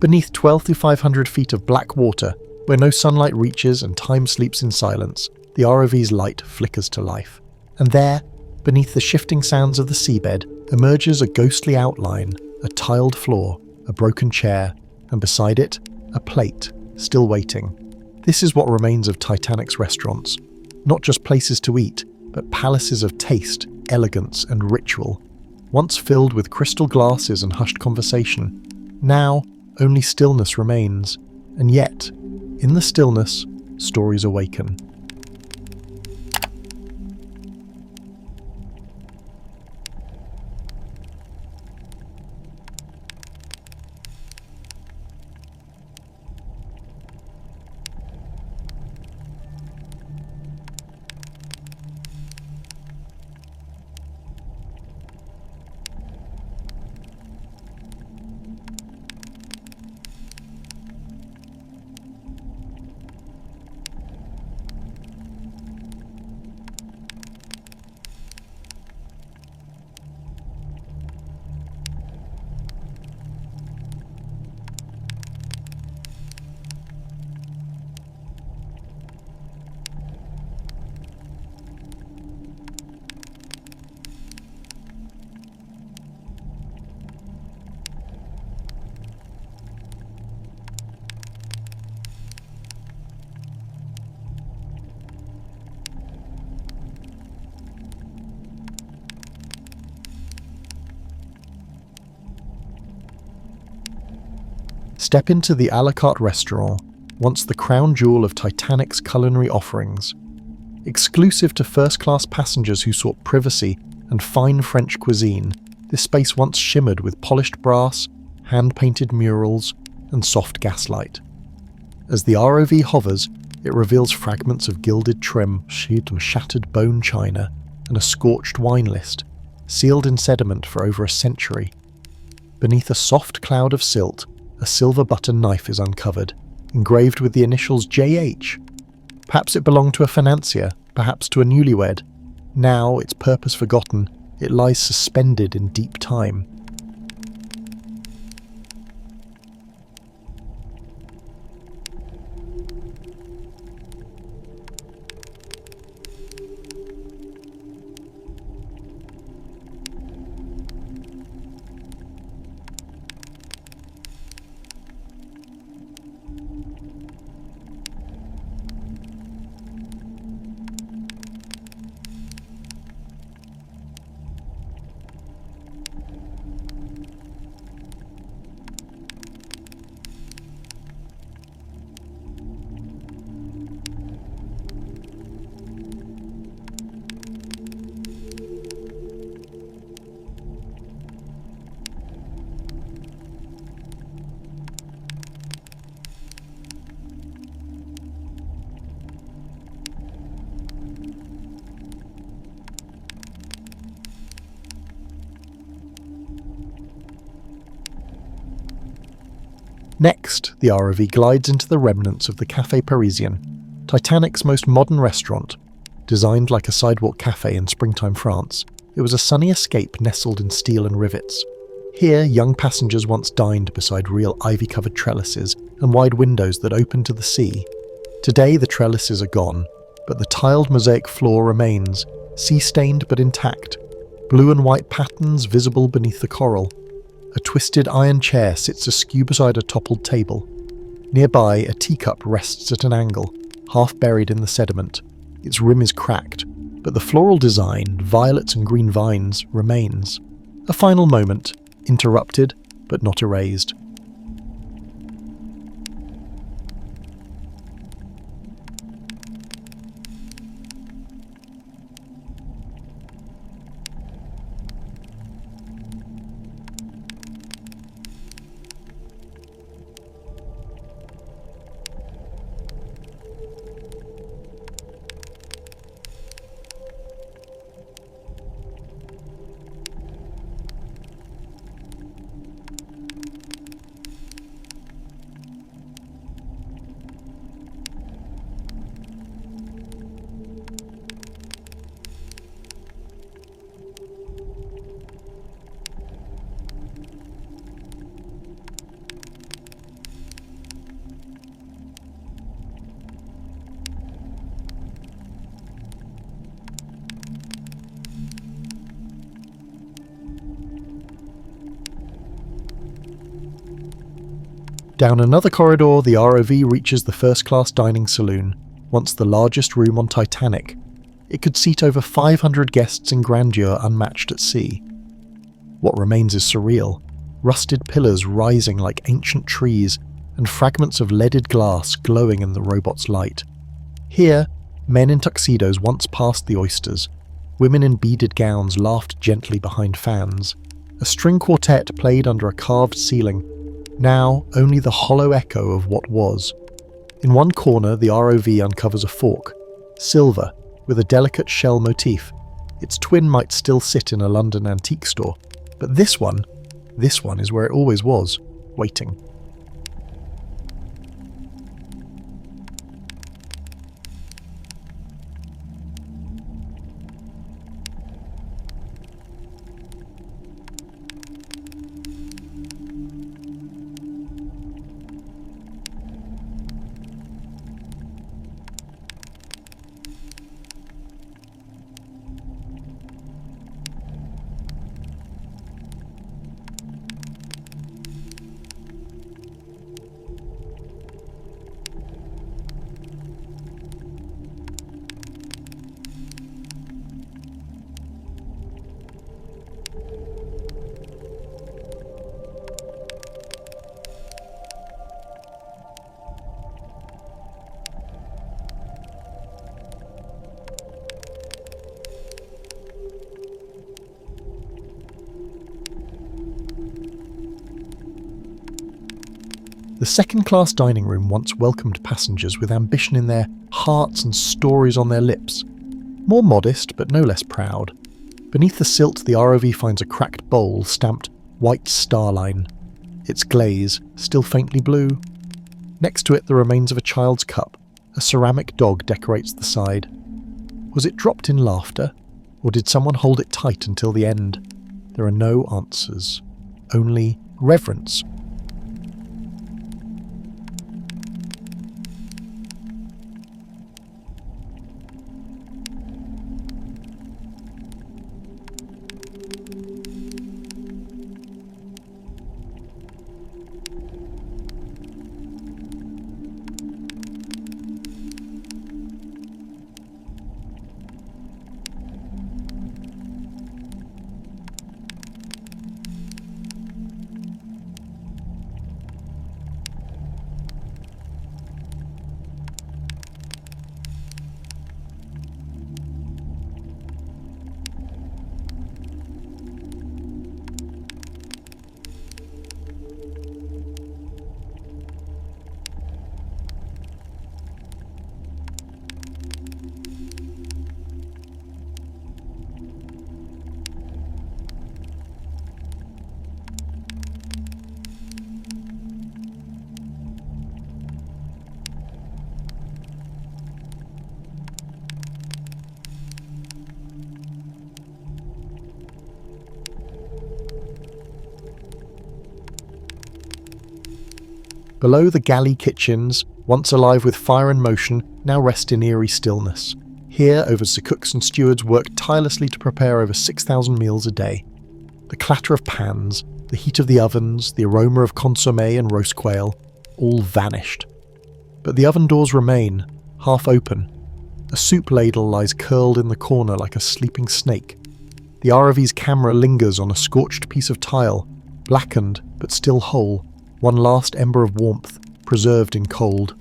Beneath 12 to 500 feet of black water, where no sunlight reaches and time sleeps in silence, the ROV's light flickers to life. And there, beneath the shifting sands of the seabed, emerges a ghostly outline, a tiled floor, a broken chair, and beside it, a plate, still waiting. This is what remains of Titanic's restaurants. Not just places to eat, but palaces of taste, elegance, and ritual. Once filled with crystal glasses and hushed conversation, now only stillness remains. And yet, in the stillness, stories awaken. Step into the À La Carte Restaurant, once the crown jewel of Titanic's culinary offerings. Exclusive to first-class passengers who sought privacy and fine French cuisine, this space once shimmered with polished brass, hand-painted murals, and soft gaslight. As the ROV hovers, it reveals fragments of gilded trim, shattered bone china, and a scorched wine list, sealed in sediment for over a century. Beneath a soft cloud of silt, a silver button knife is uncovered, engraved with the initials JH. Perhaps it belonged to a financier, perhaps to a newlywed. Now, its purpose forgotten, it lies suspended in deep time. Next, the ROV glides into the remnants of the Cafe Parisian, Titanic's most modern restaurant. Designed like a sidewalk cafe in springtime France, it was a sunny escape nestled in steel and rivets. Here, young passengers once dined beside real ivy-covered trellises and wide windows that opened to the sea. Today, the trellises are gone, but the tiled mosaic floor remains, sea-stained but intact, blue and white patterns visible beneath the coral. A twisted iron chair sits askew beside a toppled table. Nearby, a teacup rests at an angle, half buried in the sediment. Its rim is cracked, but the floral design, violets and green vines, remains. A final moment, interrupted but not erased. Down another corridor, the ROV reaches the First-Class Dining Saloon, once the largest room on Titanic. It could seat over 500 guests in grandeur unmatched at sea. What remains is surreal, rusted pillars rising like ancient trees and fragments of leaded glass glowing in the robot's light. Here, men in tuxedos once passed the oysters. Women in beaded gowns laughed gently behind fans. A string quartet played under a carved ceiling, now only the hollow echo of what was. In one corner, the ROV uncovers a fork, silver, with a delicate shell motif. Its twin might still sit in a London antique store, but this one is where it always was, waiting. The second-class dining room once welcomed passengers with ambition in their hearts and stories on their lips. More modest, but no less proud. Beneath the silt, the ROV finds a cracked bowl stamped White Star Line. Its glaze, still faintly blue. Next to it, the remains of a child's cup. A ceramic dog decorates the side. Was it dropped in laughter, or did someone hold it tight until the end? There are no answers. Only reverence. Below, the galley kitchens, once alive with fire and motion, now rest in eerie stillness. Here, overs the cooks and stewards work tirelessly to prepare over 6,000 meals a day. The clatter of pans, the heat of the ovens, the aroma of consommé and roast quail, all vanished. But the oven doors remain, half open. A soup ladle lies curled in the corner like a sleeping snake. The ROV's camera lingers on a scorched piece of tile, blackened but still whole, one last ember of warmth, preserved in cold.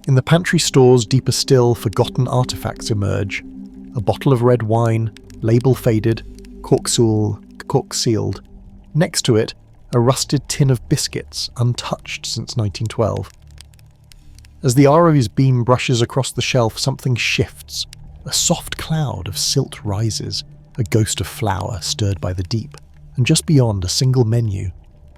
In the pantry stores deeper still, forgotten artifacts emerge. A bottle of red wine, label faded, cork sealed. Next to it, a rusted tin of biscuits, untouched since 1912. As the ROV's beam brushes across the shelf, something shifts. A soft cloud of silt rises, a ghost of flour stirred by the deep, and just beyond a single menu,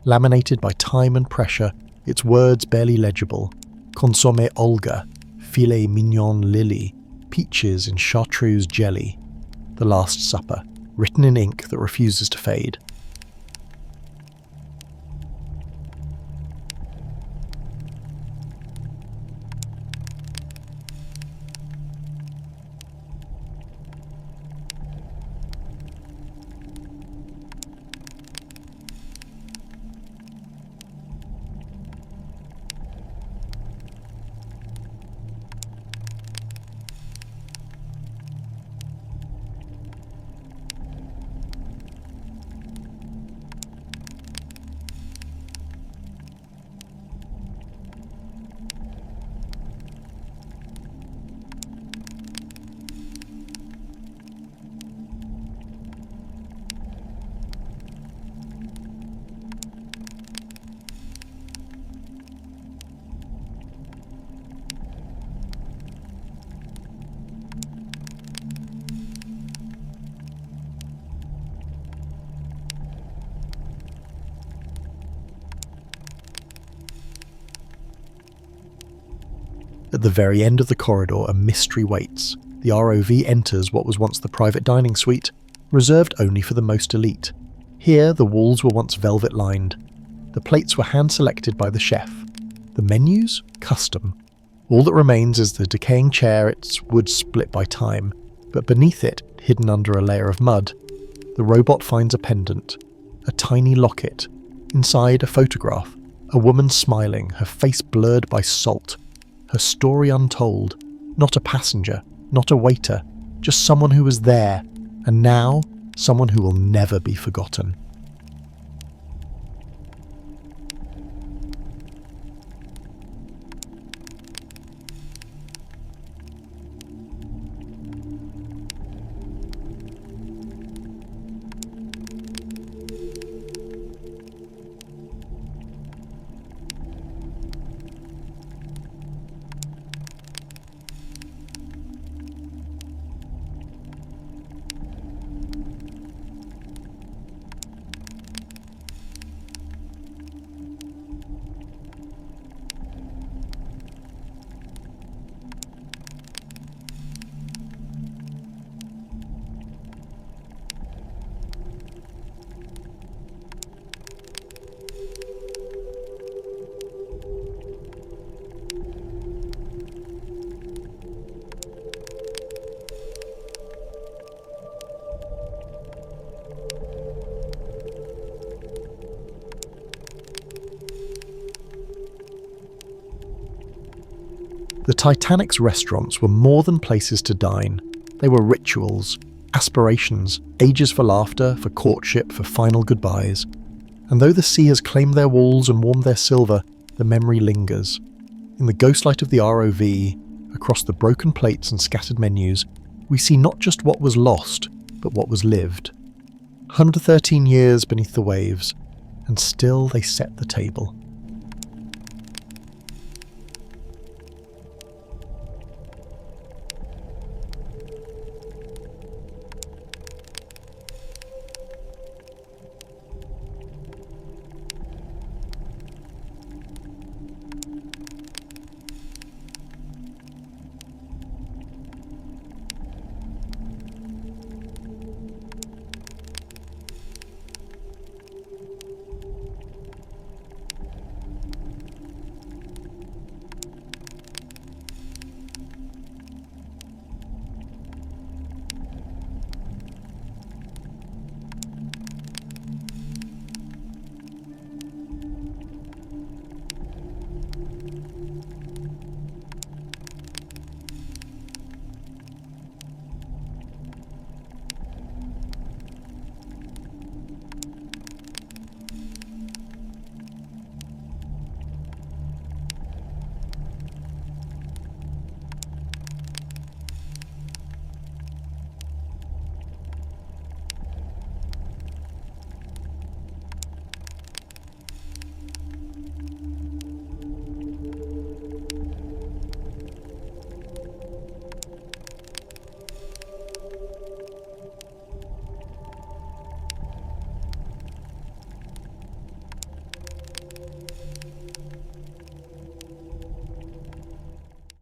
laminated by time and pressure, its words barely legible. Consommé Olga, filet mignon Lily, peaches in chartreuse jelly. The Last Supper, written in ink that refuses to fade. At the very end of the corridor, a mystery waits. The ROV enters what was once the private dining suite, reserved only for the most elite. Here, the walls were once velvet-lined. The plates were hand-selected by the chef. The menus? Custom. All that remains is the decaying chair, its wood split by time. But beneath it, hidden under a layer of mud, the robot finds a pendant. A tiny locket. Inside, a photograph. A woman smiling, her face blurred by salt. Her story untold. Not a passenger, not a waiter, just someone who was there, and now, someone who will never be forgotten. The Titanic's restaurants were more than places to dine. They were rituals, aspirations, ages for laughter, for courtship, for final goodbyes. And though the sea has claimed their walls and warmed their silver, the memory lingers. In the ghostlight of the ROV, across the broken plates and scattered menus, we see not just what was lost, but what was lived. 113 years beneath the waves, and still they set the table.